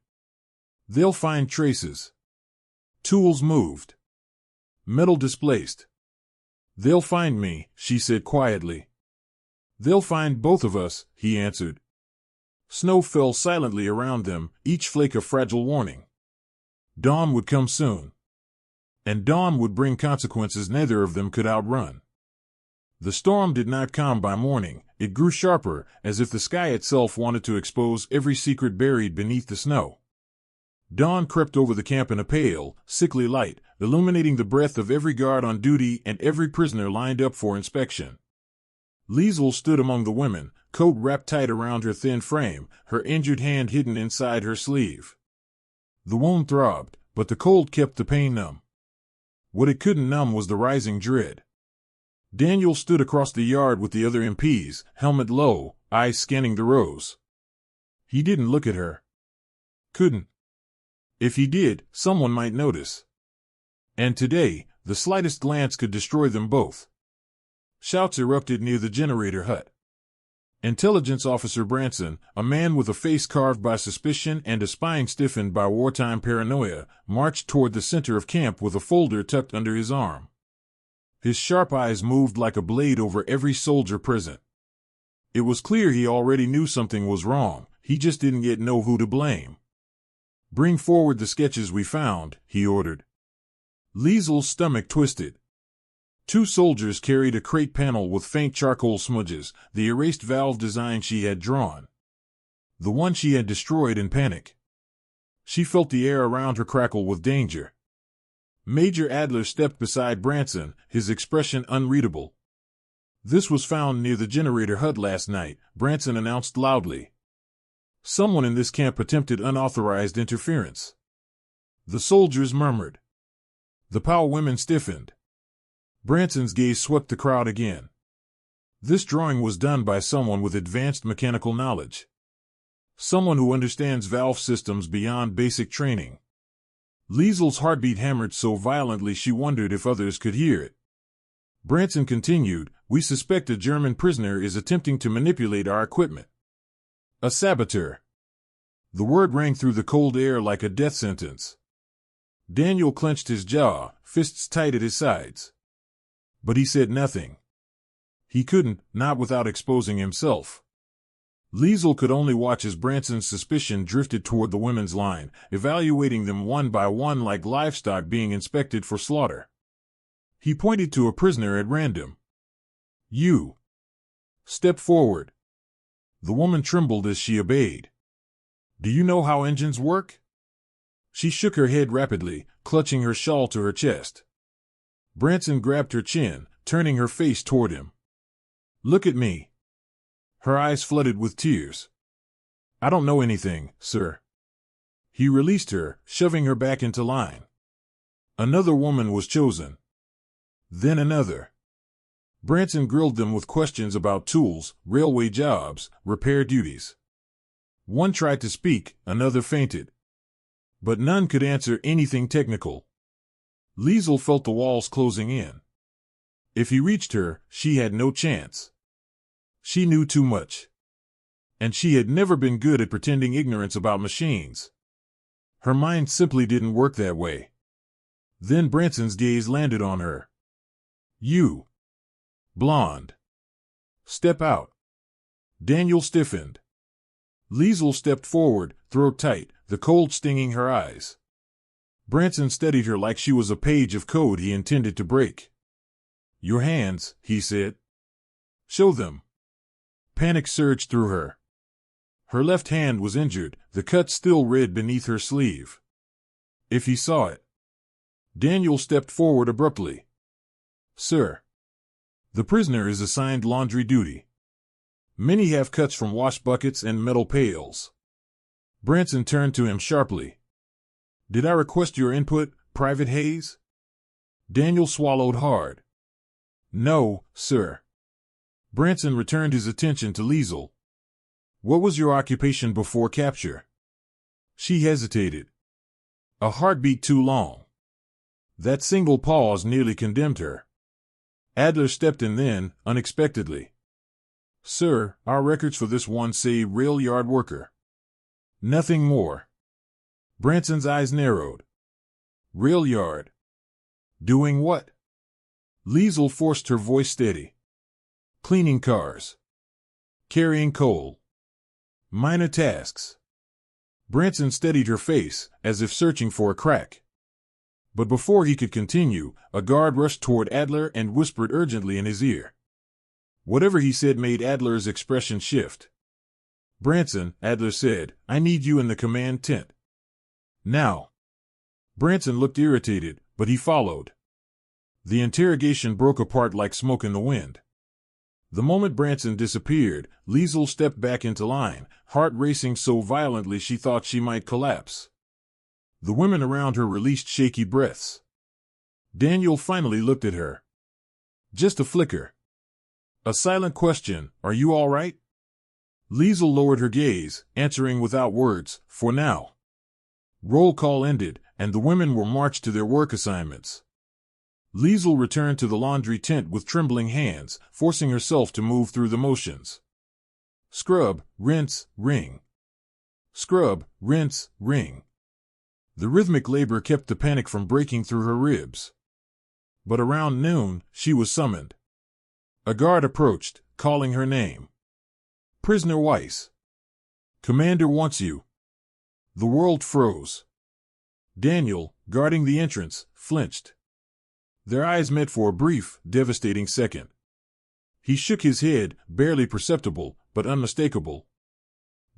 "They'll find traces. Tools moved. Metal displaced. They'll find me," she said quietly. "They'll find both of us," he answered. Snow fell silently around them, each flake a fragile warning. Dawn would come soon. And dawn would bring consequences neither of them could outrun. The storm did not calm by morning. It grew sharper, as if the sky itself wanted to expose every secret buried beneath the snow. Dawn crept over the camp in a pale, sickly light, illuminating the breath of every guard on duty and every prisoner lined up for inspection. Liesel stood among the women, coat wrapped tight around her thin frame, her injured hand hidden inside her sleeve. The wound throbbed, but the cold kept the pain numb. What it couldn't numb was the rising dread. Daniel stood across the yard with the other MPs, helmet low, eyes scanning the rows. He didn't look at her. Couldn't. If he did, someone might notice. And today, the slightest glance could destroy them both. Shouts erupted near the generator hut. Intelligence Officer Branson, a man with a face carved by suspicion and a spine stiffened by wartime paranoia, marched toward the center of camp with a folder tucked under his arm. His sharp eyes moved like a blade over every soldier present. It was clear he already knew something was wrong, he just didn't yet know who to blame. "Bring forward the sketches we found," he ordered. Liesel's stomach twisted. 2 soldiers carried a crate panel with faint charcoal smudges, the erased valve design she had drawn. The one she had destroyed in panic. She felt the air around her crackle with danger. Major Adler stepped beside Branson, his expression unreadable. "This was found near the generator hut last night," Branson announced loudly. "Someone in this camp attempted unauthorized interference." The soldiers murmured. The POW women stiffened. Branson's gaze swept the crowd again. This drawing was done by someone with advanced mechanical knowledge. Someone who understands valve systems beyond basic training. Liesel's heartbeat hammered so violently she wondered if others could hear it. Branson continued, "We suspect a German prisoner is attempting to manipulate our equipment. A saboteur." The word rang through the cold air like a death sentence. Daniel clenched his jaw, fists tight at his sides. But he said nothing. He couldn't, not without exposing himself. Liesel could only watch as Branson's suspicion drifted toward the women's line, evaluating them one by one like livestock being inspected for slaughter. He pointed to a prisoner at random. "You. Step forward." The woman trembled as she obeyed. "Do you know how engines work?" She shook her head rapidly, clutching her shawl to her chest. Branson grabbed her chin, turning her face toward him. "Look at me." Her eyes flooded with tears. I don't know anything, sir. He released her, shoving her back into line. Another woman was chosen. Then another. Branson grilled them with questions about tools, railway jobs, repair duties. One tried to speak, another fainted. But none could answer anything technical. Liesel felt the walls closing in. If he reached her, she had no chance. She knew too much. And she had never been good at pretending ignorance about machines. Her mind simply didn't work that way. Then Branson's gaze landed on her. You. Blonde. Step out. Daniel stiffened. Liesel stepped forward, throat tight, the cold stinging her eyes. Branson steadied her like she was a page of code he intended to break. Your hands, he said. Show them. Panic surged through her. Her left hand was injured, the cut still red beneath her sleeve. If he saw it. Daniel stepped forward abruptly. Sir. The prisoner is assigned laundry duty. Many have cuts from wash buckets and metal pails. Branson turned to him sharply. Did I request your input, Private Hayes? Daniel swallowed hard. No, sir. Branson returned his attention to Liesel. What was your occupation before capture? She hesitated. A heartbeat too long. That single pause nearly condemned her. Adler stepped in then, unexpectedly. Sir, our records for this one say rail yard worker. Nothing more. Branson's eyes narrowed. Rail yard. Doing what? Liesel forced her voice steady. Cleaning cars. Carrying coal. Minor tasks. Branson steadied her face, as if searching for a crack. But before he could continue, a guard rushed toward Adler and whispered urgently in his ear. Whatever he said made Adler's expression shift. Branson, Adler said, I need you in the command tent. Now. Branson looked irritated, but he followed. The interrogation broke apart like smoke in the wind. The moment Branson disappeared, Liesel stepped back into line, heart racing so violently she thought she might collapse. The women around her released shaky breaths. Daniel finally looked at her. Just a flicker. A silent question, are you all right? Liesel lowered her gaze, answering without words, for now. Roll call ended, and the women were marched to their work assignments. Liesel returned to the laundry tent with trembling hands, forcing herself to move through the motions. Scrub, rinse, wring. Scrub, rinse, wring. The rhythmic labor kept the panic from breaking through her ribs. But around noon, she was summoned. A guard approached, calling her name. Prisoner Weiss. Commander wants you. The world froze. Daniel, guarding the entrance, flinched. Their eyes met for a brief, devastating second. He shook his head, barely perceptible, but unmistakable.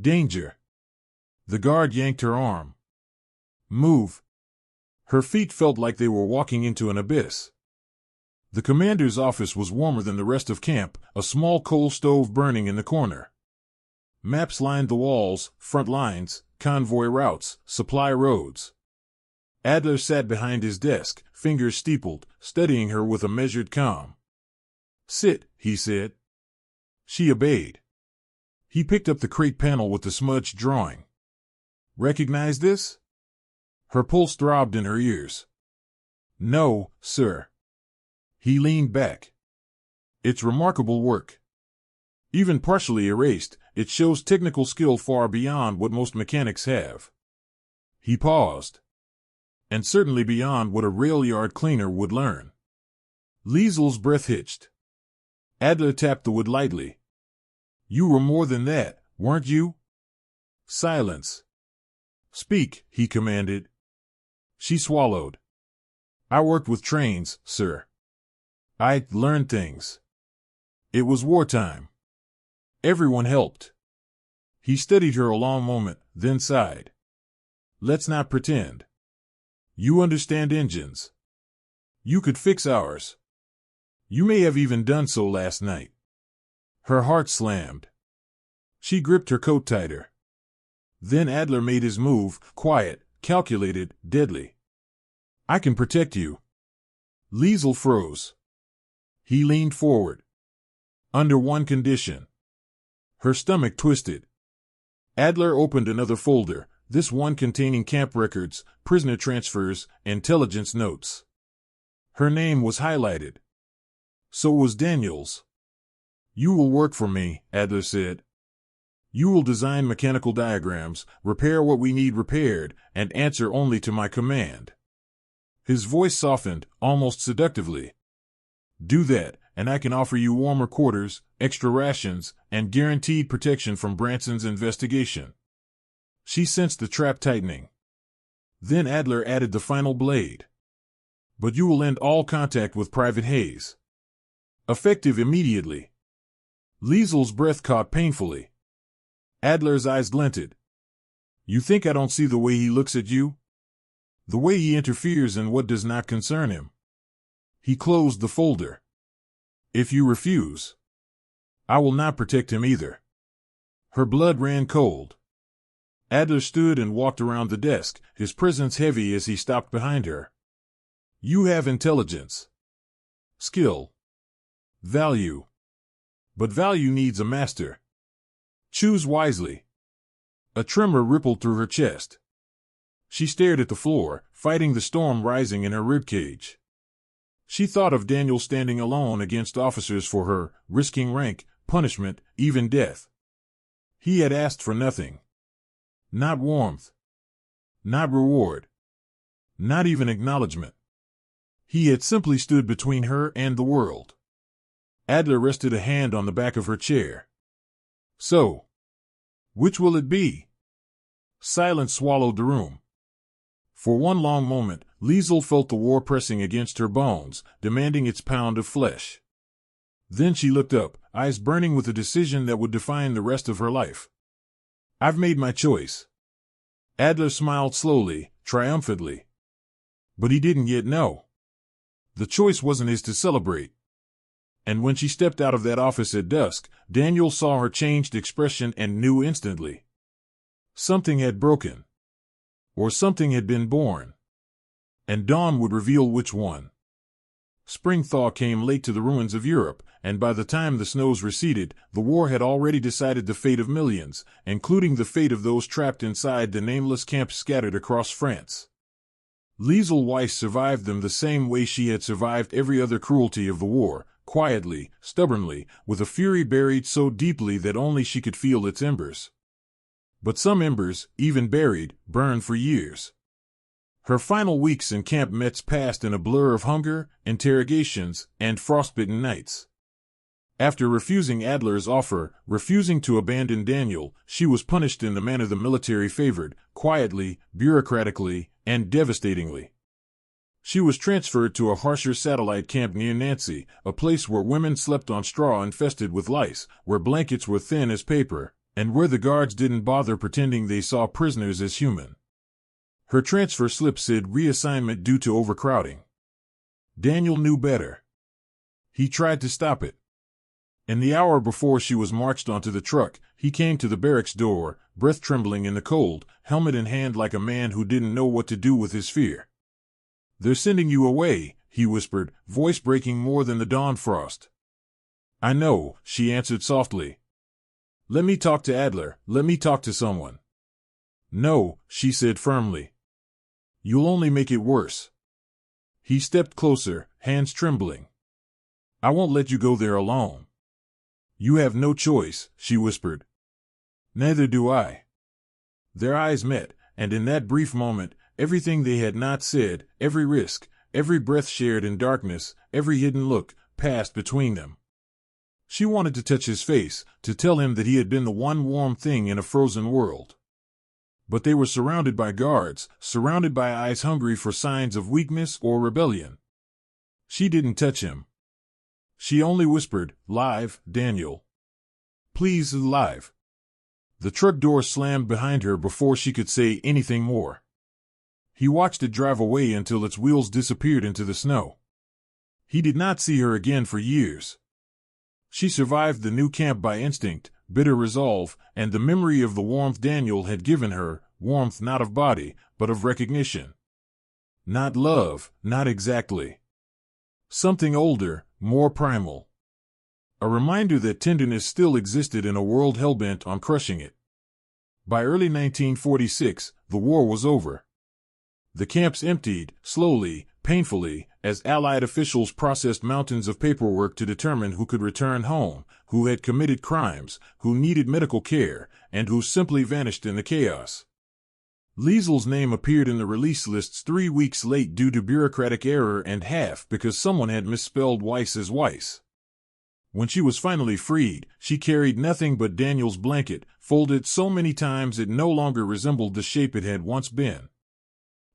Danger. The guard yanked her arm. Move. Her feet felt like they were walking into an abyss. The commander's office was warmer than the rest of camp, a small coal stove burning in the corner. Maps lined the walls, front lines, convoy routes, supply roads. Adler sat behind his desk, fingers steepled, studying her with a measured calm. Sit, he said. She obeyed. He picked up the crate panel with the smudged drawing. Recognize this? Her pulse throbbed in her ears. No, sir. He leaned back. It's remarkable work. Even partially erased, it shows technical skill far beyond what most mechanics have. He paused. And certainly beyond what a rail yard cleaner would learn. Liesel's breath hitched. Adler tapped the wood lightly. You were more than that, weren't you? Silence. Speak, he commanded. She swallowed. I worked with trains, sir. I learned things. It was wartime. Everyone helped. He studied her a long moment, then sighed. Let's not pretend. You understand engines. You could fix ours. You may have even done so last night. Her heart slammed. She gripped her coat tighter. Then Adler made his move, quiet, calculated, deadly. I can protect you. Liesel froze. He leaned forward. Under one condition. Her stomach twisted. Adler opened another folder, this one containing camp records, prisoner transfers, intelligence notes. Her name was highlighted. So was Daniel's. You will work for me, Adler said. You will design mechanical diagrams, repair what we need repaired, and answer only to my command. His voice softened, almost seductively. Do that, and I can offer you warmer quarters, extra rations, and guaranteed protection from Branson's investigation. She sensed the trap tightening. Then Adler added the final blade. But you will end all contact with Private Hayes. Effective immediately. Liesel's breath caught painfully. Adler's eyes glinted. You think I don't see the way he looks at you? The way he interferes in what does not concern him. He closed the folder. If you refuse, I will not protect him either. Her blood ran cold. Adler stood and walked around the desk, his presence heavy as he stopped behind her. You have intelligence, skill, value. But value needs a master. Choose wisely. A tremor rippled through her chest. She stared at the floor, fighting the storm rising in her ribcage. She thought of Daniel standing alone against officers for her, risking rank, punishment, even death. He had asked for nothing. Not warmth. Not reward. Not even acknowledgement. He had simply stood between her and the world. Adler rested a hand on the back of her chair. So, which will it be? Silence swallowed the room. For one long moment, Liesel felt the war pressing against her bones, demanding its pound of flesh. Then she looked up, eyes burning with a decision that would define the rest of her life. I've made my choice. Adler smiled slowly, triumphantly. But he didn't yet know. The choice wasn't his to celebrate. And when she stepped out of that office at dusk, Daniel saw her changed expression and knew instantly. Something had broken. Or something had been born. And dawn would reveal which one. Spring thaw came late to the ruins of Europe, and by the time the snows receded, the war had already decided the fate of millions, including the fate of those trapped inside the nameless camps scattered across France. Liesel Weiss survived them the same way she had survived every other cruelty of the war, quietly, stubbornly, with a fury buried so deeply that only she could feel its embers. But some embers, even buried, burned for years. Her final weeks in Camp Metz passed in a blur of hunger, interrogations, and frostbitten nights. After refusing Adler's offer, refusing to abandon Daniel, she was punished in the manner the military favored, quietly, bureaucratically, and devastatingly. She was transferred to a harsher satellite camp near Nancy, a place where women slept on straw infested with lice, where blankets were thin as paper, and where the guards didn't bother pretending they saw prisoners as human. Her transfer slip said reassignment due to overcrowding. Daniel knew better. He tried to stop it. In the hour before she was marched onto the truck, he came to the barracks door, breath trembling in the cold, helmet in hand like a man who didn't know what to do with his fear. They're sending you away, he whispered, voice breaking more than the dawn frost. I know, she answered softly. Let me talk to Adler, let me talk to someone. No, she said firmly. You'll only make it worse. He stepped closer, hands trembling. I won't let you go there alone. You have no choice, she whispered. Neither do I. Their eyes met, and in that brief moment, everything they had not said, every risk, every breath shared in darkness, every hidden look, passed between them. She wanted to touch his face, to tell him that he had been the one warm thing in a frozen world. But they were surrounded by guards, surrounded by eyes hungry for signs of weakness or rebellion. She didn't touch him. She only whispered, "Live, Daniel. Please, live." The truck door slammed behind her before she could say anything more. He watched it drive away until its wheels disappeared into the snow. He did not see her again for years. She survived the new camp by instinct, bitter resolve, and the memory of the warmth Daniel had given her, warmth not of body, but of recognition. Not love, not exactly. Something older, more primal. A reminder that tenderness still existed in a world hell-bent on crushing it. By early 1946, the war was over. The camps emptied, slowly, painfully, as Allied officials processed mountains of paperwork to determine who could return home, who had committed crimes, who needed medical care, and who simply vanished in the chaos. Liesel's name appeared in the release lists 3 weeks late due to bureaucratic error and half because someone had misspelled Weiss as Weiss. When she was finally freed, she carried nothing but Daniel's blanket, folded so many times it no longer resembled the shape it had once been.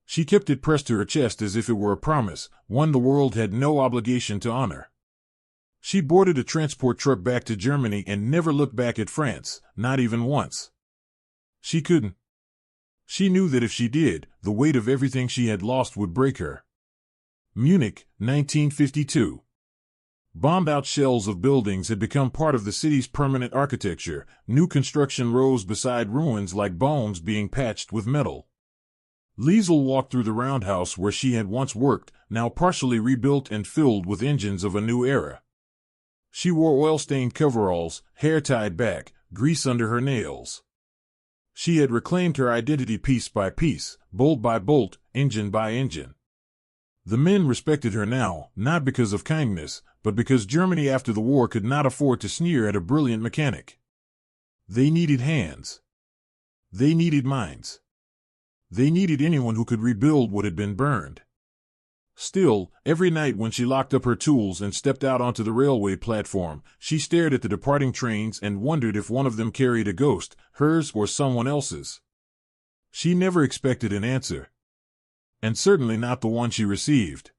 She kept it pressed to her chest as if it were a promise, one the world had no obligation to honor. She boarded a transport truck back to Germany and never looked back at France, not even once. She couldn't. She knew that if she did, the weight of everything she had lost would break her. Munich, 1952. Bombed-out shells of buildings had become part of the city's permanent architecture. New construction rose beside ruins like bones being patched with metal. Liesel walked through the roundhouse where she had once worked, now partially rebuilt and filled with engines of a new era. She wore oil-stained coveralls, hair tied back, grease under her nails. She had reclaimed her identity piece by piece, bolt by bolt, engine by engine. The men respected her now, not because of kindness, but because Germany after the war could not afford to sneer at a brilliant mechanic. They needed hands. They needed minds. They needed anyone who could rebuild what had been burned. Still, every night when she locked up her tools and stepped out onto the railway platform, she stared at the departing trains and wondered if one of them carried a ghost, hers or someone else's. She never expected an answer. And certainly not the one she received.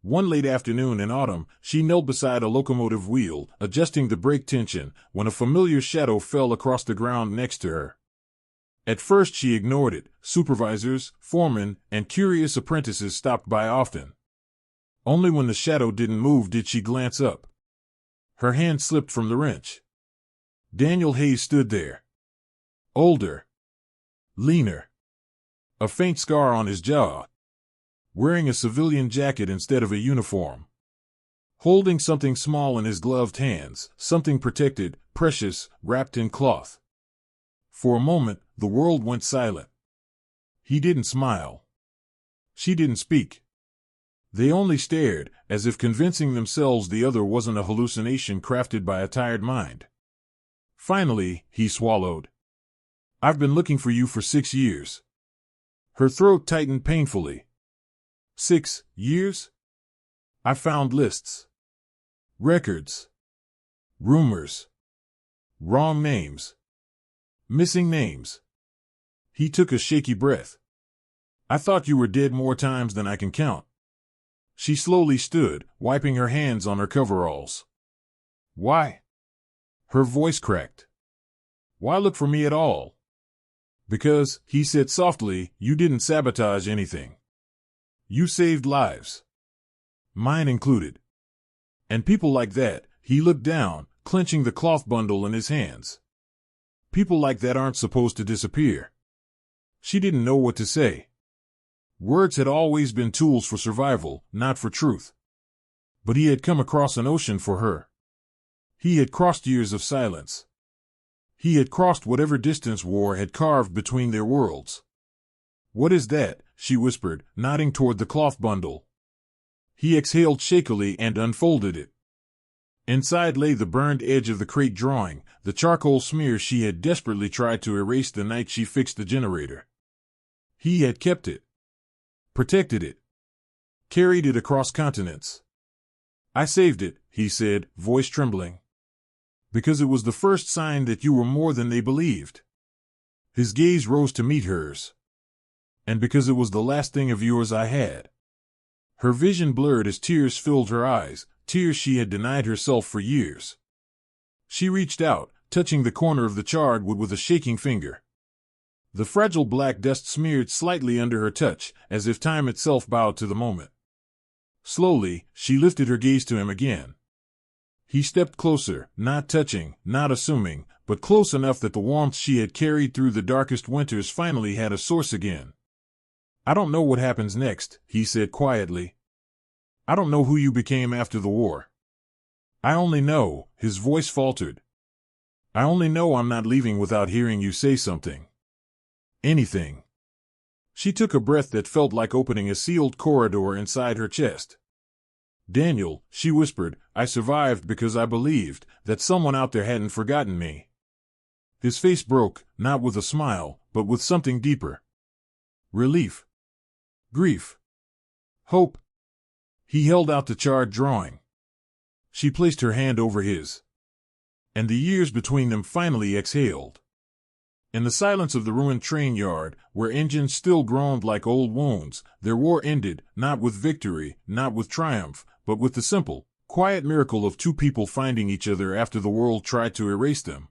One late afternoon in autumn, she knelt beside a locomotive wheel, adjusting the brake tension, when a familiar shadow fell across the ground next to her. At first she ignored it. Supervisors, foremen, and curious apprentices stopped by often. Only when the shadow didn't move did she glance up. Her hand slipped from the wrench. Daniel Hayes stood there. Older. Leaner. A faint scar on his jaw. Wearing a civilian jacket instead of a uniform. Holding something small in his gloved hands, something protected, precious, wrapped in cloth. For a moment, the world went silent. He didn't smile. She didn't speak. They only stared, as if convincing themselves the other wasn't a hallucination crafted by a tired mind. Finally, he swallowed. "I've been looking for you for 6 years." Her throat tightened painfully. 6 years? I found lists. Records. Rumors. Wrong names. Missing names. He took a shaky breath. "I thought you were dead more times than I can count." She slowly stood, wiping her hands on her coveralls. "Why?" Her voice cracked. "Why look for me at all?" "Because," he said softly, "you didn't sabotage anything. You saved lives. Mine included. And people like that," he looked down, clenching the cloth bundle in his hands. "People like that aren't supposed to disappear." She didn't know what to say. Words had always been tools for survival, not for truth. But he had come across an ocean for her. He had crossed years of silence. He had crossed whatever distance war had carved between their worlds. "What is that?" she whispered, nodding toward the cloth bundle. He exhaled shakily and unfolded it. Inside lay the burned edge of the crate drawing, the charcoal smear she had desperately tried to erase the night she fixed the generator. He had kept it. Protected it. Carried it across continents. "I saved it," he said, voice trembling. "Because it was the first sign that you were more than they believed." His gaze rose to meet hers. "And because it was the last thing of yours I had." Her vision blurred as tears filled her eyes, tears she had denied herself for years. She reached out, touching the corner of the charred wood with a shaking finger. The fragile black dust smeared slightly under her touch, as if time itself bowed to the moment. Slowly, she lifted her gaze to him again. He stepped closer, not touching, not assuming, but close enough that the warmth she had carried through the darkest winters finally had a source again. "I don't know what happens next," he said quietly. "I don't know who you became after the war. I only know," his voice faltered, "I only know I'm not leaving without hearing you say something. Anything." She took a breath that felt like opening a sealed corridor inside her chest. "Daniel," she whispered, "I survived because I believed that someone out there hadn't forgotten me." His face broke, not with a smile, but with something deeper. Relief. Grief. Hope. He held out the charred drawing. She placed her hand over his. And the years between them finally exhaled. In the silence of the ruined train yard, where engines still groaned like old wounds, their war ended, not with victory, not with triumph, but with the simple, quiet miracle of two people finding each other after the world tried to erase them.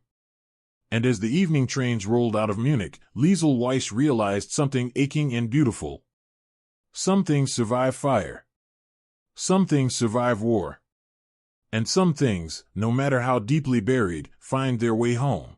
And as the evening trains rolled out of Munich, Liesel Weiss realized something aching and beautiful. Some things survive fire. Some things survive war. And some things, no matter how deeply buried, find their way home.